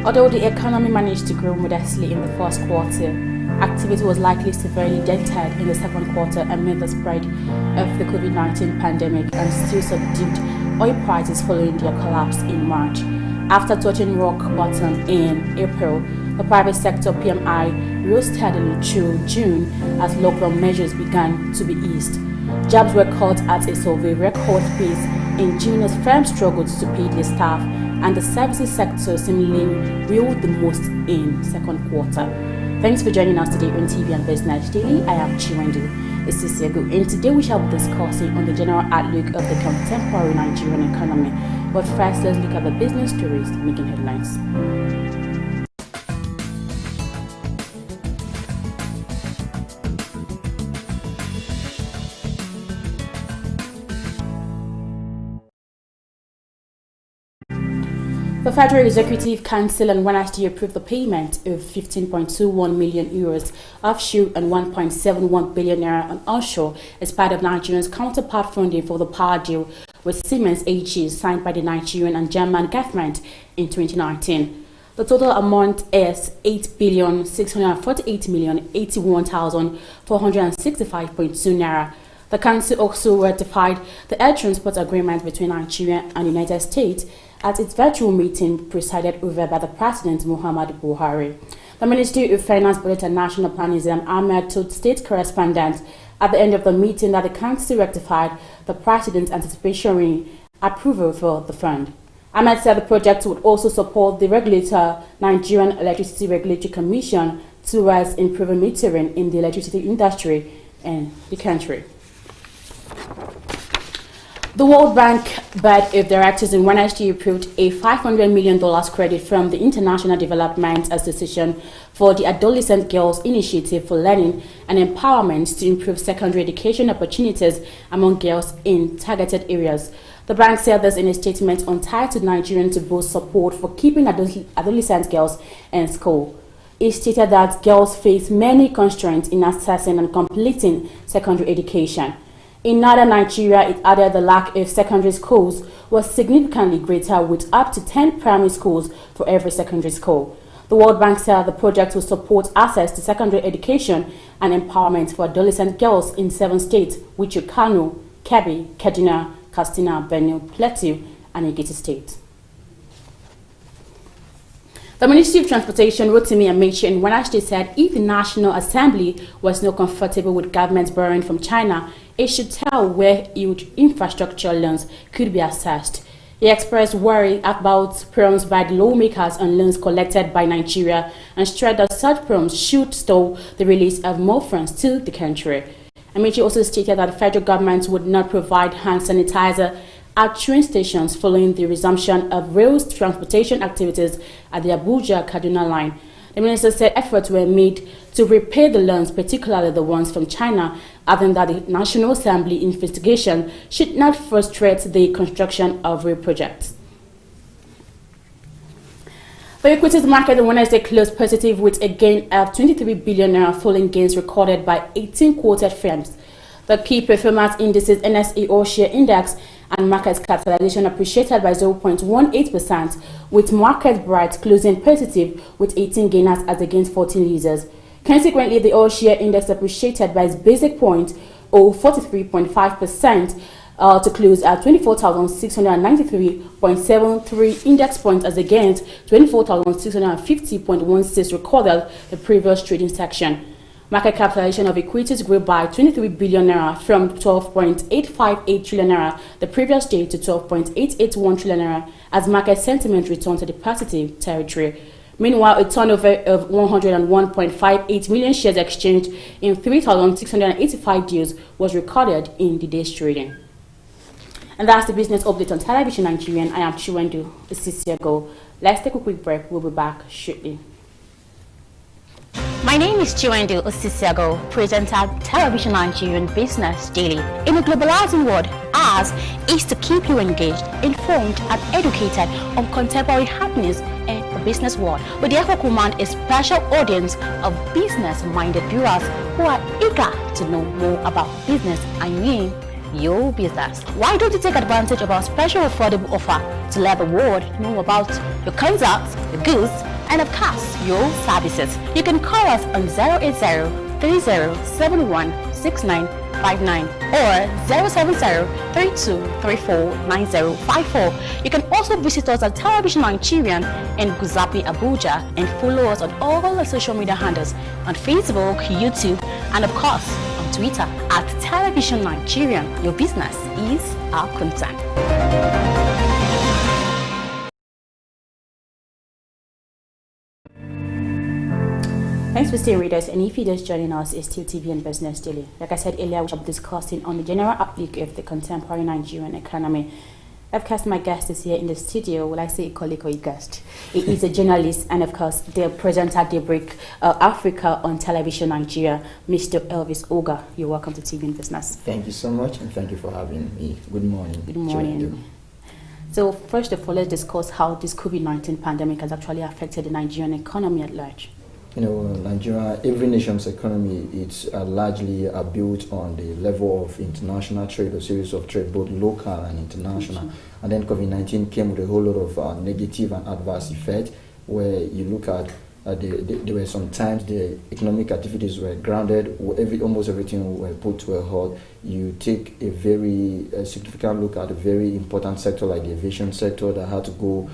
Although the economy managed to grow modestly in the first quarter, activity was likely severely dented in the second quarter amid the spread of the COVID-19 pandemic and still subdued oil prices following their collapse in March. After touching rock bottom in April, the private sector PMI rose steadily through June as lockdown measures began to be eased. Jobs were cut at a survey record pace in June as firms struggled to pay their staff, and the services sector seemingly reeled the most in second quarter. Thanks for joining us today on TV and Business Daily. I am Chiwendu Isisiago, and today we shall be discussing on the general outlook of the contemporary Nigerian economy. But first, let's look at the business stories making headlines. The Federal Executive Council on Wednesday approved the payment of 15.21 million euros offshore and 1.71 billion naira on onshore as part of Nigeria's counterpart funding for the power deal with Siemens AG signed by the Nigerian and German government in 2019. The total amount is 8,648,081,465.2 naira. The Council also ratified the air transport agreement between Nigeria and the United States at its virtual meeting presided over by the President Muhammadu Buhari. The Ministry of Finance, Budget and National Planning Ahmed told state correspondents at the end of the meeting that the Council rectified the President's anticipatory approval for the fund. Ahmed said the project would also support the regulator, Nigerian Electricity Regulatory Commission, towards improving metering in the electricity industry in the country. The World Bank Board of Directors in Wednesday approved a $500 million credit from the International Development Association for the Adolescent Girls Initiative for Learning and Empowerment to improve secondary education opportunities among girls in targeted areas. The bank said this in a statement on Titled Nigerian to boost support for keeping adolescent girls in school. It stated that girls face many constraints in accessing and completing secondary education. In northern Nigeria, it added the lack of secondary schools was significantly greater, with up to 10 primary schools for every secondary school. The World Bank said the project will support access to secondary education and empowerment for adolescent girls in 7 states, which are Kano, Kebbi, Kaduna, Katsina, Benue, Plateau, and Ekiti State. The Ministry of Transportation, Rotimi Amechi, in Wednesday said if the National Assembly was not comfortable with government borrowing from China, it should tell where huge infrastructure loans could be accessed. He expressed worry about prompts by the lawmakers on loans collected by Nigeria and stressed that such prompts should stall the release of more funds to the country. Amechi also stated that the federal government would not provide hand sanitizer at train stations following the resumption of rail transportation activities at the Abuja-Kaduna line. The minister said efforts were made to repay the loans, particularly the ones from China, adding that the National Assembly investigation should not frustrate the construction of rail projects. The equities market on Wednesday closed positive with a gain of 23 billion naira following gains recorded by 18 quoted firms. The key performance indices NSE All-Share Index and market capitalization appreciated by 0.18%, with market bright closing positive with 18 gainers as against 14 losers. Consequently, the All-Share Index appreciated by its basic point, or 43.5%, to close at 24,693.73 index points as against 24,650.16 recorded the previous trading section. Market capitalization of equities grew by 23 billion naira from 12.858 trillion naira the previous day to 12.881 trillion naira as market sentiment returned to the positive territory. Meanwhile, a turnover of 101.58 million shares exchanged in 3,685 deals was recorded in the day's trading. And that's the business update on Television Nigerian. I am Chiwendu Isisiago. Let's take a quick break. We'll be back shortly. My name is Chiwendu Osisiago, presenter Television Nigerian Business Daily. In a globalizing world, ours is to keep you engaged, informed, and educated on contemporary happenings in the business world. We therefore command a special audience of business-minded viewers who are eager to know more about business, I mean your business. Why don't you take advantage of our special affordable offer to let the world know about your concepts, your goods, and of course, your services. You can call us on 080-3071-6959 or 070-3234-9054. You can also visit us at Television Nigerian in Guzapi, Abuja, and follow us on all the social media handles on Facebook, YouTube, and of course on Twitter at Television Nigerian. Your business is our concern. Thanks for staying with us, and if you're just joining us, it's still TV and Business Daily. Like I said earlier, we shall be discussing on the general outlook of the contemporary Nigerian economy. Of course, my guest is here in the studio. Will I say a colleague or a guest? He is a journalist and, of course, the presenter Daybreak Africa on Television Nigeria, Mr. Elvis Oga. You're welcome to TV and Business. Thank you so much, and thank you for having me. Good morning. Good morning. So, first of all, let's discuss how this COVID-19 pandemic has actually affected the Nigerian economy at large. You know, Nigeria, every nation's economy, it's largely built on the level of international trade, a series of trade, both local and international. And then COVID-19 came with a whole lot of negative and adverse effects, where you look at, there were some times the economic activities were grounded, almost everything were put to a halt. You take a very significant look at a very important sector like the aviation sector that had to go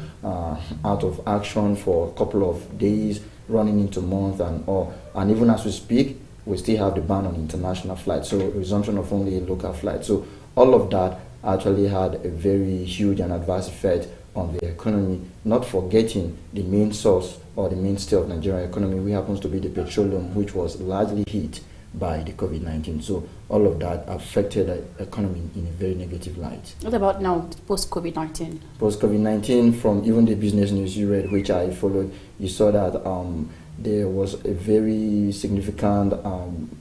out of action for a couple of days, running into months and all. And even as we speak, we still have the ban on international flights, so resumption of only local flights. So all of that actually had a very huge and adverse effect on the economy, not forgetting the main source or the mainstay of Nigerian economy, which happens to be the petroleum, which was largely hit by the COVID-19. So all of that affected the economy in a very negative light. What about now, post-COVID-19? Post-COVID-19, from even the business news you read, which I followed, you saw that there was a very significant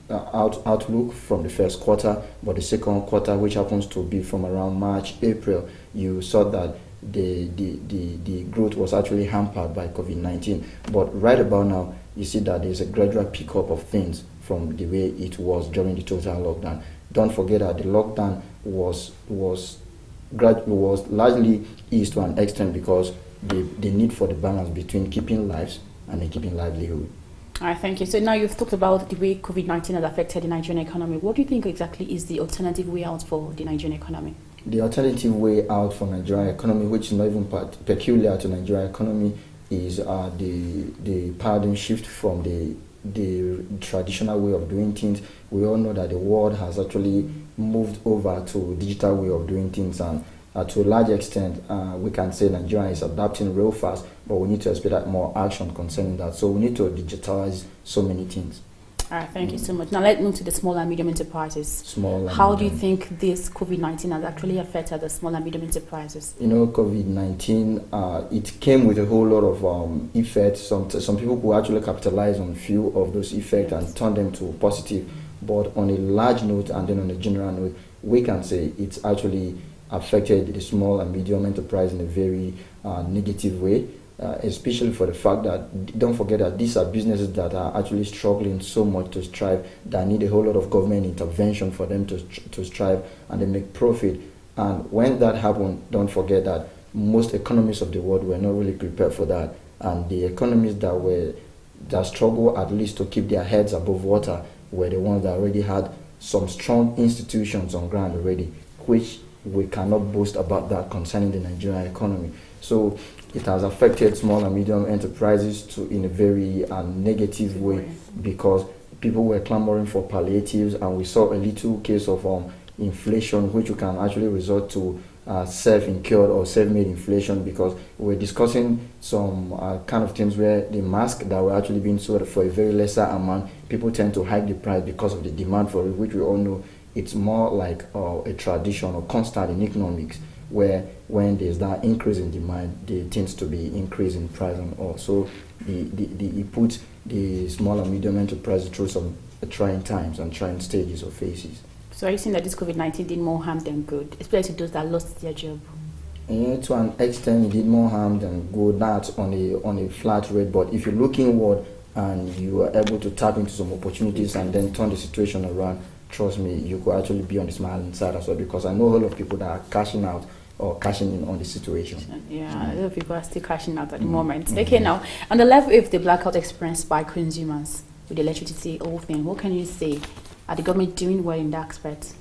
outlook from the first quarter, but the second quarter, which happens to be from around March, April, you saw that the growth was actually hampered by COVID-19. But right about now, you see that there's a gradual pickup of things from the way it was during the total lockdown. Don't forget that the lockdown was largely eased to an extent because the need for the balance between keeping lives and then keeping livelihood. All right, thank you. So now you've talked about the way COVID-19 has affected the Nigerian economy. What do you think exactly is the alternative way out for the Nigerian economy? The alternative way out for Nigerian economy, which is not even peculiar to Nigerian economy, is the paradigm shift from the traditional way of doing things. We all know that the world has actually moved over to digital way of doing things, and to a large extent, we can say Nigeria is adapting real fast, but we need to expect more action concerning that. So we need to digitalize so many things. All right, thank you so much. Now let's move to the small and medium enterprises. How do you think this COVID-19 has actually affected the small and medium enterprises? You know, COVID-19, it came with a whole lot of effects. Some people who actually capitalize on few of those effects and turn them to positive. But on a large note and then on a general note, we can say it's actually affected the small and medium enterprise in a very negative way. Especially for the fact that, don't forget that these are businesses that are actually struggling so much to strive, that need a whole lot of government intervention for them to strive and they make profit. And when that happened, don't forget that most economies of the world were not really prepared for that. And the economies that struggle at least to keep their heads above water were the ones that already had some strong institutions on ground already, which we cannot boast about that concerning the Nigerian economy. So it has affected small and medium enterprises in a very negative way, because people were clamoring for palliatives, and we saw a little case of inflation, which you can actually resort to self-incurred or self-made inflation, because we're discussing some kind of things where the masks that were actually being sold for a very lesser amount, people tend to hike the price because of the demand for it, which we all know it's more like a tradition or constant in economics, where when there's that increase in demand, there tends to be increase in price and all. So it puts the small and medium enterprises through some trying times and trying stages or phases. So are you saying that this COVID-19 did more harm than good, especially to those that lost their job? Yeah, to an extent, it did more harm than good. That's on a flat rate. But if you look inward and you are able to tap into some opportunities and then turn the situation around, trust me, you could actually be on the smiling side as well, because I know a lot of people that are cashing out or cashing in on the situation. Yeah, a lot of people are still cashing out at the moment. Okay, now, on the level of the blackout experienced by consumers with the electricity whole thing, what can you say? Are the government doing well in that aspect?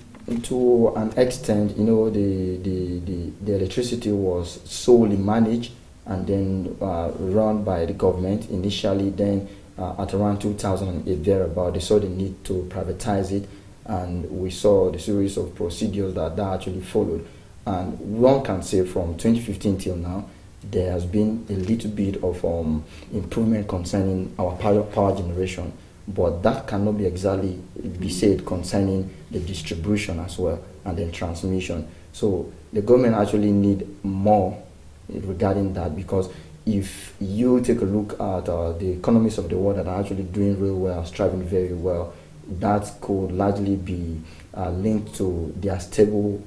To an extent, the electricity was solely managed and then run by the government initially. Then at around 2008 thereabout, they saw the need to privatize it, and we saw the series of procedures that actually followed. And one can say from 2015 till now, there has been a little bit of improvement concerning our power generation, but that cannot be exactly be said concerning the distribution as well and then transmission. So the government actually need more regarding that, because if you take a look at the economies of the world that are actually doing real well, striving very well, that could largely be linked to their stable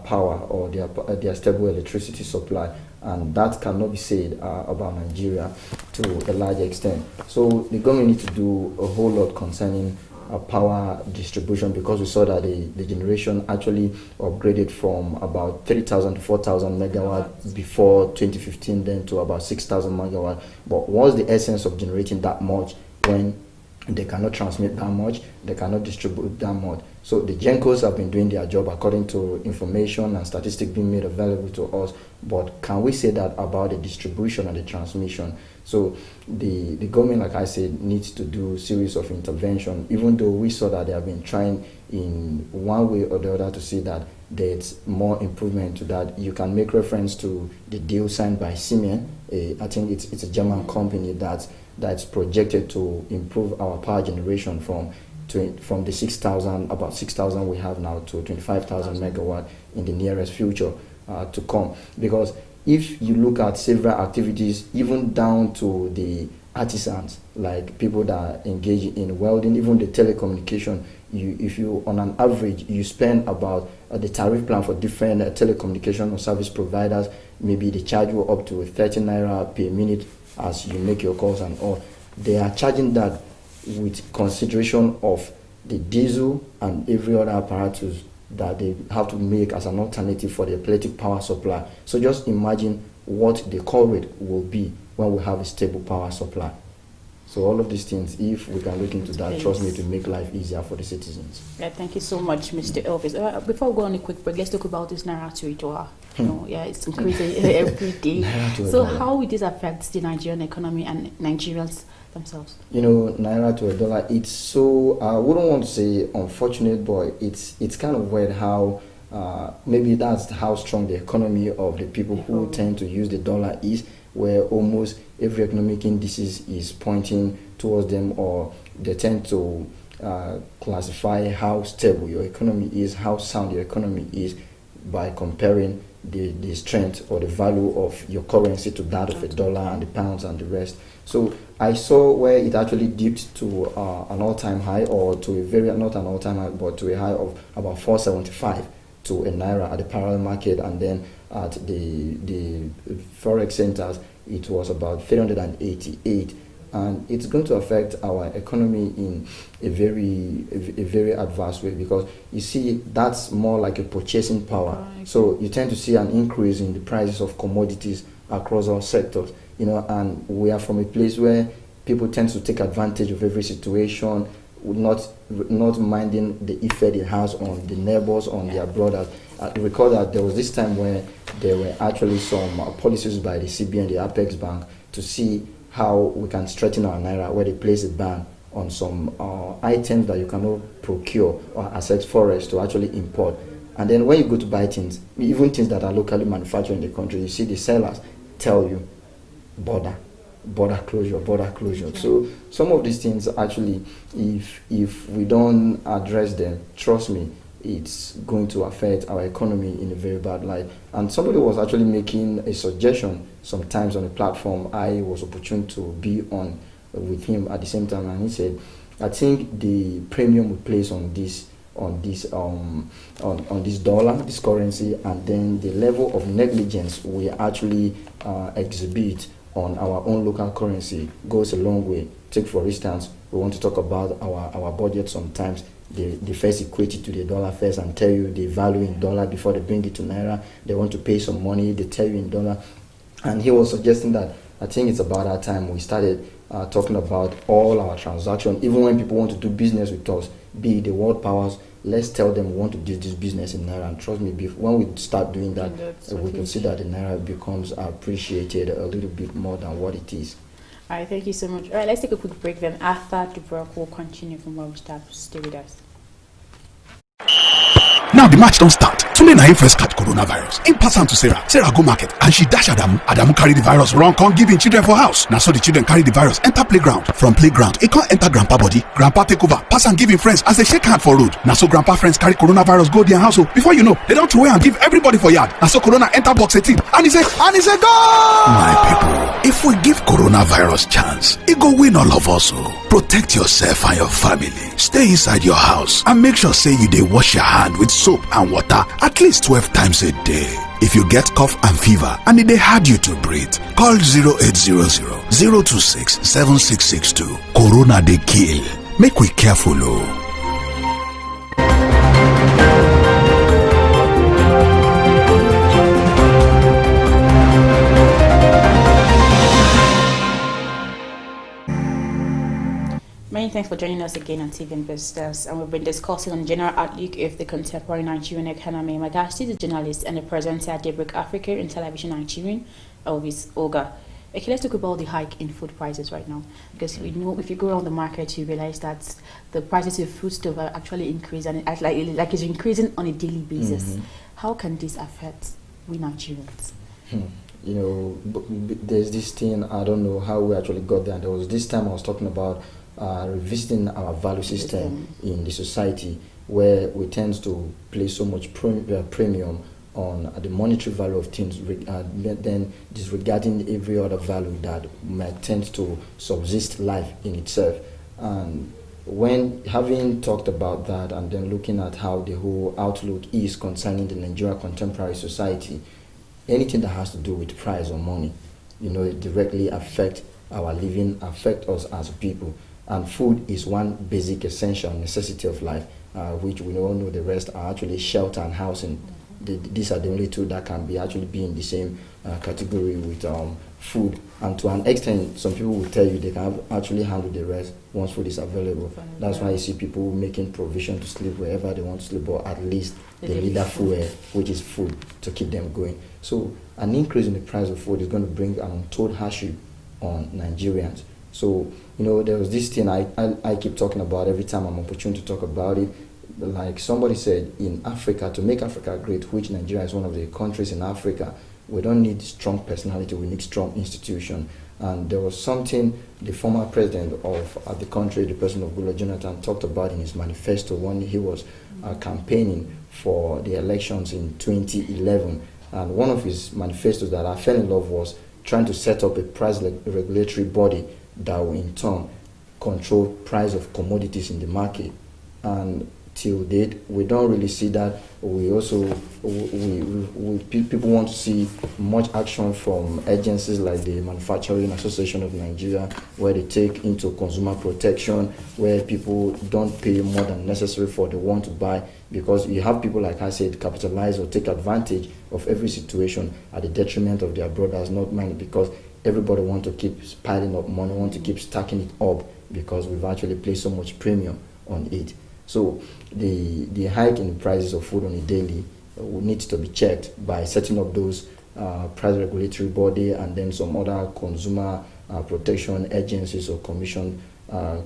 power or their stable electricity supply, and that cannot be said about Nigeria to a large extent. So the government needs to do a whole lot concerning power distribution, because we saw that the generation actually upgraded from about 3,000 to 4,000 megawatt before 2015, then to about 6,000 megawatt. But what's the essence of generating that much when they cannot transmit that much, they cannot distribute that much? So the GENCOs have been doing their job according to information and statistics being made available to us, but can we say that about the distribution and the transmission? So the government, like I said, needs to do a series of intervention, even though we saw that they have been trying in one way or the other to see that there's more improvement to that. You can make reference to the deal signed by Siemens. I think it's a German company that's projected to improve our power generation from the 6,000, about 6,000 we have now, to 25,000 megawatt in the nearest future to come. Because if you look at several activities, even down to the artisans, like people that engage in welding, even the telecommunication, if you on an average you spend about the tariff plan for different telecommunication or service providers, maybe they charge you up to 30 naira per minute as you make your calls and all. They are charging that with consideration of the diesel and every other apparatus that they have to make as an alternative for the electric power supply. So just imagine what the call rate will be when we have a stable power supply. So all of these things, if we can look into that, trust me, to make life easier for the citizens. Yeah, thank you so much, Mr. Elvis. Before we go on a quick break, let's talk about this Naira to dollar. It's increasing every day. So how will this affect the Nigerian economy and Nigerians themselves? Naira to a dollar, it's so, I wouldn't want to say unfortunate, but it's kind of weird how maybe that's how strong the economy of the people who tend to use the dollar is, where almost every economic indices is pointing towards them, or they tend to classify how stable your economy is, how sound your economy is, by comparing the strength or the value of your currency to that of a dollar and the pounds and the rest. So I saw where it actually dipped to an all-time high, or to a very, not an all-time high, but to a high of about 475 to a naira at the parallel market, and then at the forex centers it was about 388, and it's going to affect our economy in a very adverse way, because you see that's more like a purchasing power. So you tend to see an increase in the prices of commodities across all sectors, and we are from a place where people tend to take advantage of every situation, not minding the effect it has on the neighbors, on their brothers. I recall that there was this time where there were actually some policies by the CBN, the Apex Bank, to see how we can strengthen our naira, where they place a ban on some items that you cannot procure or access forest to actually import. And then when you go to buy things, even things that are locally manufactured in the country, you see the sellers tell you border closure. So some of these things actually, if we don't address them, trust me, it's going to affect our economy in a very bad light. And somebody was actually making a suggestion sometimes on a platform I was opportune to be on with him at the same time, and he said, I think the premium we place on this dollar, this currency, and then the level of negligence we actually exhibit on our own local currency goes a long way. Take for instance, we want to talk about our budget sometimes. they first equate it to the dollar first and tell you the value in dollar before they bring it to naira. They want to pay some money, they tell you in dollar. And he was suggesting that I think it's about that time we started talking about all our transactions, even when people want to do business with us, be it the world powers, let's tell them we want to do this business in naira. And trust me, when we start doing that, we can see that the naira becomes appreciated a little bit more than what it is. All right, thank you so much. All right, let's take a quick break. Then after the break, we'll continue from where we start. Stay with us. Now the match don't start. Tunde na him first catch coronavirus. Him pass am to Sarah. Sarah go market and she dash Adamu. Adamu carry the virus run come give him children for house. Now so the children carry the virus enter playground. From playground, it can't enter grandpa body. Grandpa take over, pass and give him friends as they shake hand for road. Now so grandpa friends carry coronavirus go their house. So before you know, they don't throw away and give everybody for yard. Now so corona enter box 18 and he say go! My people, if we give coronavirus chance, it go win all of us. Protect yourself and your family. Stay inside your house and make sure say you dey wash your hand with soap and water at least 12 times a day. If you get cough and fever and it dey hard you to breathe, call 0800 026 7662. Corona dey kill. Make we careful o. Many thanks for joining us again on TV Investors, and we've been discussing on general outlook of the contemporary Nigerian economy. My guest is a journalist and a presenter at Daybreak Africa in television Nigerian, Elvis Oga. Okay, let's talk about the hike in food prices right now, because we know if you go around the market, you realize that the prices of foodstuff are actually increasing, and like it's increasing on a daily basis. How can this affect we Nigerians? You know, there's this thing, I don't know how we actually got there. There was this time I was talking about revisiting our value system in the society, where we tend to place so much premium on the monetary value of things, then disregarding every other value that might tend to subsist life in itself. And when having talked about that and then looking at how the whole outlook is concerning the Nigerian contemporary society, anything that has to do with price or money, you know, it directly affect our living, affect us as people. And food is one basic essential necessity of life, which we all know the rest are actually shelter and housing. These are the only two that can be actually be in the same category with food. And to an extent, some people will tell you they can actually handle the rest once food is available. That's why you see people making provision to sleep wherever they want to sleep, or at least they need that food, which is food, to keep them going. So an increase in the price of food is going to bring an untold hardship on Nigerians. So, you know, there was this thing I keep talking about every time I'm opportune to talk about it. Like somebody said, in Africa, to make Africa great, which Nigeria is one of the countries in Africa, we don't need strong personality, we need strong institution. And there was something the former president of the country, the president of Goodluck Jonathan, talked about in his manifesto when he was campaigning for the elections in 2011. And one of his manifestos that I fell in love was trying to set up a price regulatory body that will in turn control price of commodities in the market. And till date, we don't really see that. We also, people want to see much action from agencies like the Manufacturing Association of Nigeria, where they take into consumer protection, where people don't pay more than necessary for the one to buy, because you have people, like I said, capitalize or take advantage of every situation at the detriment of their brothers, not mine, because everybody want to keep piling up money, want to keep stacking it up, because we've actually placed so much premium on it. So the hike in the prices of food on a daily needs to be checked by setting up those price regulatory body, and then some other consumer protection agencies or commission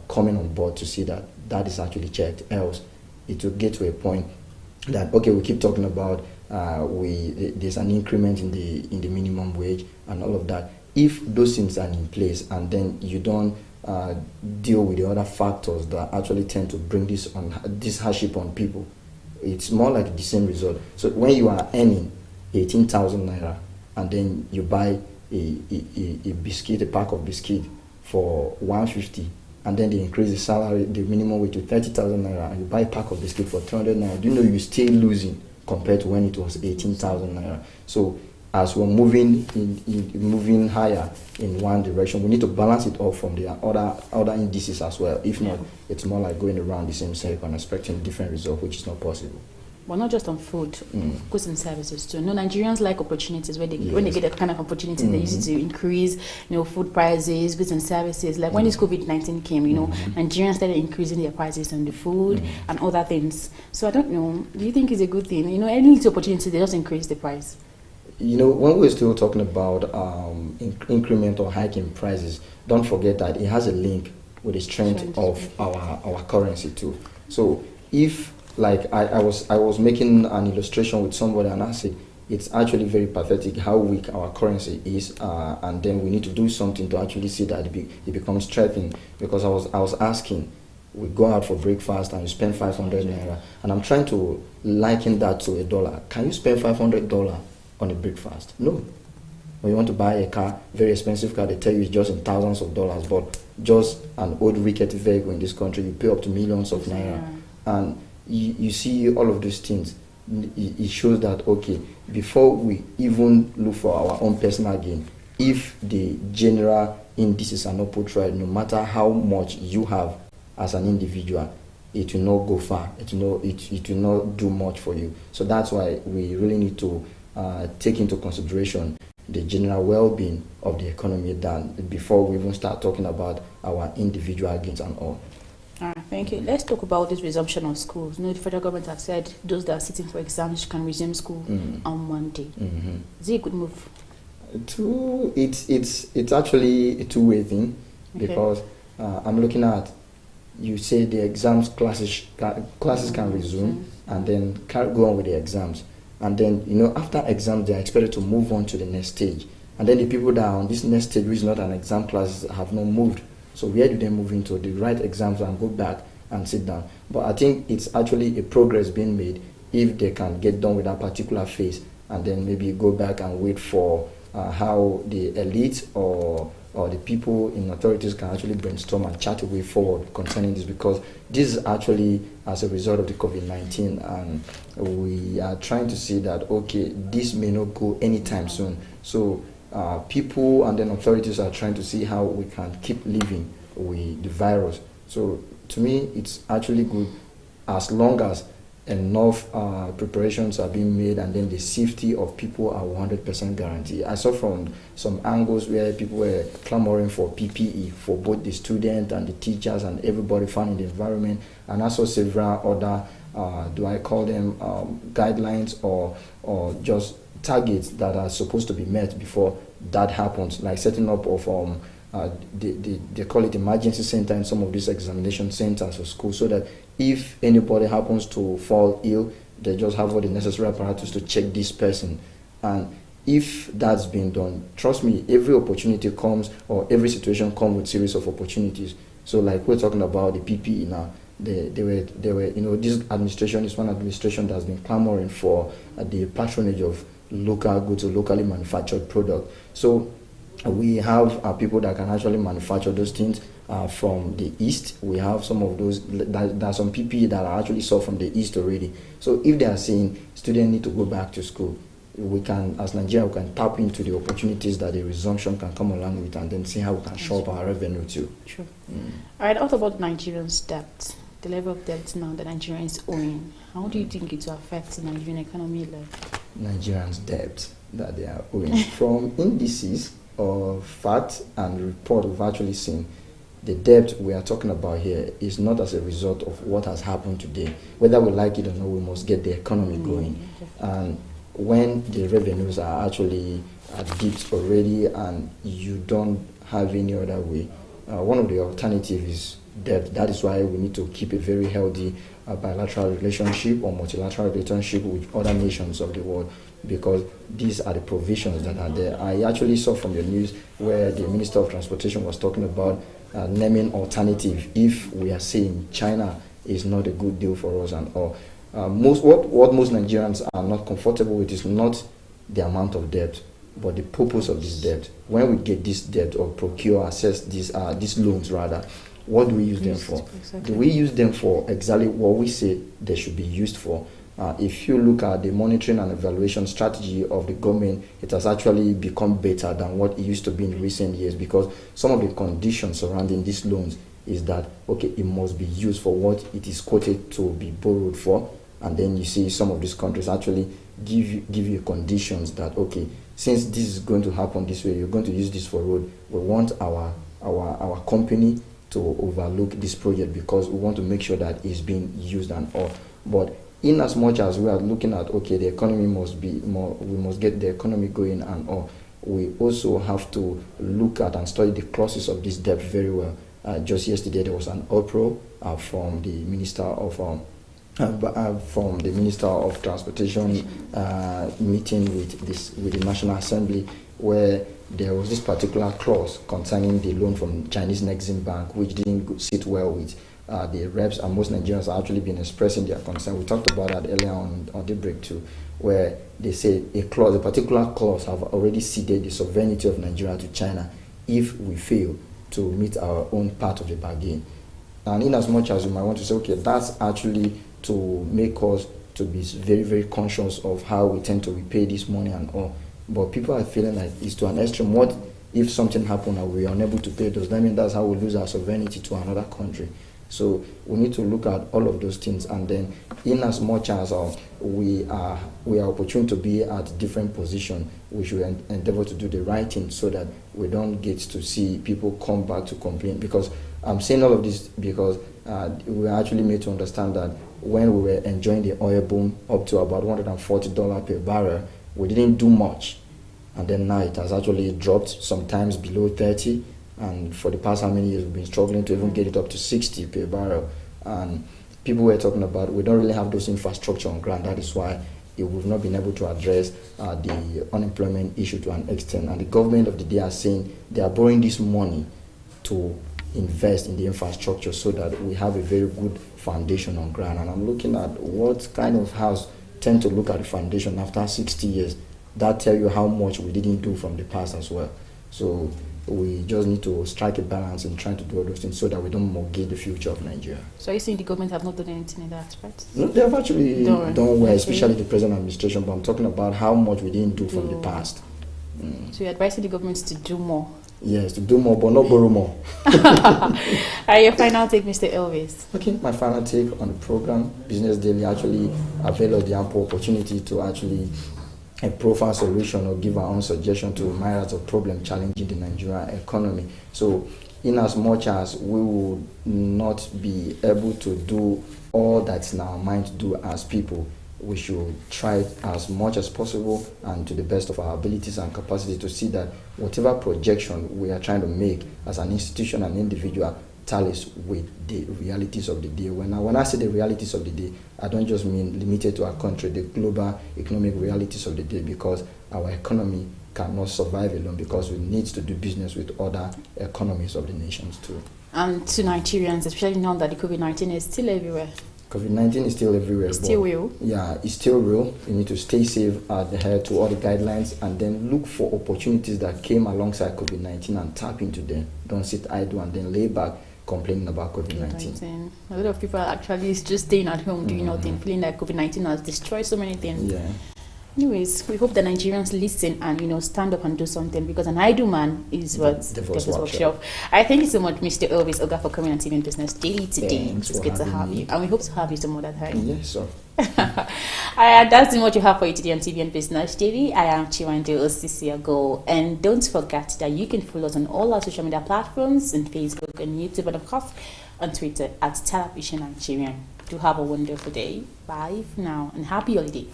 coming on board to see that that is actually checked. Else it will get to a point that, okay, we keep talking about there's an increment in the minimum wage and all of that. If those things are in place and then you don't deal with the other factors that actually tend to bring this hardship on people, it's more like the same result. So when you are earning 18,000 naira and then you buy a biscuit, a pack of biscuit for 150, and then they increase the salary, the minimum wage to 30,000 naira, and you buy a pack of biscuit for 300 naira, do you know you're still losing compared to when it was 18,000 naira? So as we're moving higher in one direction, we need to balance it off from the other indices as well. If not, it's more like going around the same circle and expecting different results, which is not possible. But not just on food, goods and services too. No, Nigerians like opportunities where when they get that kind of opportunity, they use it to increase, food prices, goods and services. Like when this COVID-19 came, Nigerians started increasing their prices on the food and other things. So I don't know. Do you think it's a good thing? Any little opportunity, they just increase the price. When we're still talking about increment or hike in prices, don't forget that it has a link with the strength of our currency too. So if, like I was making an illustration with somebody, and I said it's actually very pathetic how weak our currency is, and then we need to do something to actually see that it becomes strengthened. Because I was asking, we go out for breakfast and you spend 500 naira, and I'm trying to liken that to $1. Can you spend $500 on a breakfast? No. When you want to buy a car, very expensive car, they tell you it's just in thousands of dollars, but just an old rickety vehicle in this country, you pay up to millions of naira. And you see all of these things. It shows that, okay, before we even look for our own personal gain, if the general indices are not put right, no matter how much you have as an individual, it will not go far. It will not do much for you. So that's why we really need to take into consideration the general well-being of the economy before we even start talking about our individual gains and all. All right, thank you. Let's talk about this resumption of schools. The federal government has said those that are sitting for exams can resume school on Monday. Is it a good move? It's actually a two-way thing, because I'm looking at, you say the exams classes can resume and then go on with the exams, and then after exams they are expected to move on to the next stage, and then the people that are on this next stage, which is not an exam class, have not moved. So where do they move into? The right exams and go back and sit down. But I think it's actually a progress being made if they can get done with that particular phase, and then maybe go back and wait for how the elite or the people in authorities can actually brainstorm and chart a way forward concerning this, because this is actually as a result of the COVID-19, and we are trying to see that, okay, this may not go anytime soon. So people and then authorities are trying to see how we can keep living with the virus. So to me, it's actually good as long as enough preparations are being made, and then the safety of people are 100% guaranteed. I saw from some angles where people were clamoring for PPE for both the student and the teachers and everybody found in the environment, and I saw several other, do I call them guidelines or just targets that are supposed to be met before that happens, like setting up of they call it emergency center in some of these examination centers for school, so that if anybody happens to fall ill, they just have all the necessary apparatus to check this person. And if that's been done, trust me, every opportunity comes, or every situation comes with series of opportunities. So like we're talking about the PPE now, they were this administration is one administration that's been clamoring for the patronage of local goods or locally manufactured product. So we have people that can actually manufacture those things from the east. We have some of those, there are some PPE that are actually sold from the east already. So if they are saying students need to go back to school, we can, as Nigeria, we can tap into the opportunities that the resumption can come along with, and then see how we can show up our revenue too. True. All right, what about Nigerians' debt? The level of debt now that Nigeria is owing, how do you think it will affect the Nigerian economy? Nigerians' debt that they are owing. From indices of fact and report, we've actually seen the debt we are talking about here is not as a result of what has happened today. Whether we like it or not, we must get the economy going. And when the revenues are actually at dips already and you don't have any other way, one of the alternatives is debt. That is why we need to keep a very healthy bilateral relationship or multilateral relationship with other nations of the world, because these are the provisions that are there. I actually saw from the news where the Minister of Transportation was talking about naming alternative if we are saying China is not a good deal for us and all. What most Nigerians are not comfortable with is not the amount of debt, but the purpose of this debt. When we get this debt or access these loans rather, what do we use them for? Exactly. Do we use them for exactly what we say they should be used for? if you look at the monitoring and evaluation strategy of the government, it has actually become better than what it used to be in recent years, because some of the conditions surrounding these loans is that, okay, it must be used for what it is quoted to be borrowed for. And then you see some of these countries actually give you conditions that, okay, since this is going to happen this way, you're going to use this for road, we want our company to overlook this project because we want to make sure that it's being used and all. But in as much as we are looking at, okay, the economy must be more, we must get the economy going and all, we also have to look at and study the clauses of this debt very well. Just yesterday there was an uproar from the Minister of Transportation meeting with the National Assembly, where there was this particular clause concerning the loan from Chinese Exim Bank, which didn't sit well with the reps, and most Nigerians have actually been expressing their concern. We talked about that earlier on the break too, where they say a particular clause have already ceded the sovereignty of Nigeria to China if we fail to meet our own part of the bargain. And in as much as you might want to say, okay, that's actually to make us to be very, very conscious of how we tend to repay this money and all. But people are feeling like it's to an extreme. What if something happened and we are unable to pay? Does that mean that's how we lose our sovereignty to another country? So we need to look at all of those things, and then in as much as we are opportune to be at different positions, we should endeavor to do the right thing so that we don't get to see people come back to complain. Because I'm saying all of this because we were actually made to understand that when we were enjoying the oil boom up to about $140 per barrel, we didn't do much. And then now it has actually dropped, sometimes below 30. And for the past how many years, we've been struggling to even get it up to 60 per barrel. And people were talking about, we don't really have those infrastructure on ground. That is why we've not been able to address the unemployment issue to an extent. And the government of the day are saying they are borrowing this money to invest in the infrastructure so that we have a very good foundation on ground. And I'm looking at what kind of house tend to look at the foundation after 60 years. That tell you how much we didn't do from the past as well. So we just need to strike a balance in trying to do all those things so that we don't mortgage the future of Nigeria. So are you saying the government have not done anything in that aspect? No, they have actually done well, especially the present administration, but I'm talking about how much we didn't do from the past. So you're advising the government to do more? Yes, to do more, but not borrow more. Your final take, Mr. Elvis. Okay, my final take on the program, Business Daily, actually avail of the ample opportunity to actually a profile solution or give our own suggestion to myriads of problems challenging the Nigerian economy. So in as much as we will not be able to do all that's in our mind to do as people, we should try as much as possible and to the best of our abilities and capacity to see that whatever projection we are trying to make as an institution and individual tallies with the realities of the day. When I say the realities of the day, I don't just mean limited to our country, the global economic realities of the day, because our economy cannot survive alone, because we need to do business with other economies of the nations too. And to Nigerians, especially now that the COVID-19 is still everywhere. COVID-19 is still everywhere. It's still real. Yeah, it's still real. You need to stay safe, adhere to all the guidelines, and then look for opportunities that came alongside COVID-19 and tap into them. Don't sit idle and then lay back complaining about COVID-19. A lot of people are actually just staying at home doing nothing, feeling like COVID-19 has destroyed so many things. Yeah. Anyways, we hope the Nigerians listen and stand up and do something, because an idle man is what Devil's Workshop. I thank you so much, Mr. Elvis Oga, for coming on TV and Business Daily today. It's good to have you, and we hope to have you some other time. Yes, sir. That's what you have for you today on TV and Business Daily. I am Chiwande Osisiago, and don't forget that you can follow us on all our social media platforms, on Facebook and YouTube, and of course on Twitter at Television Nigerian. Do have a wonderful day. Bye for now, and happy holiday.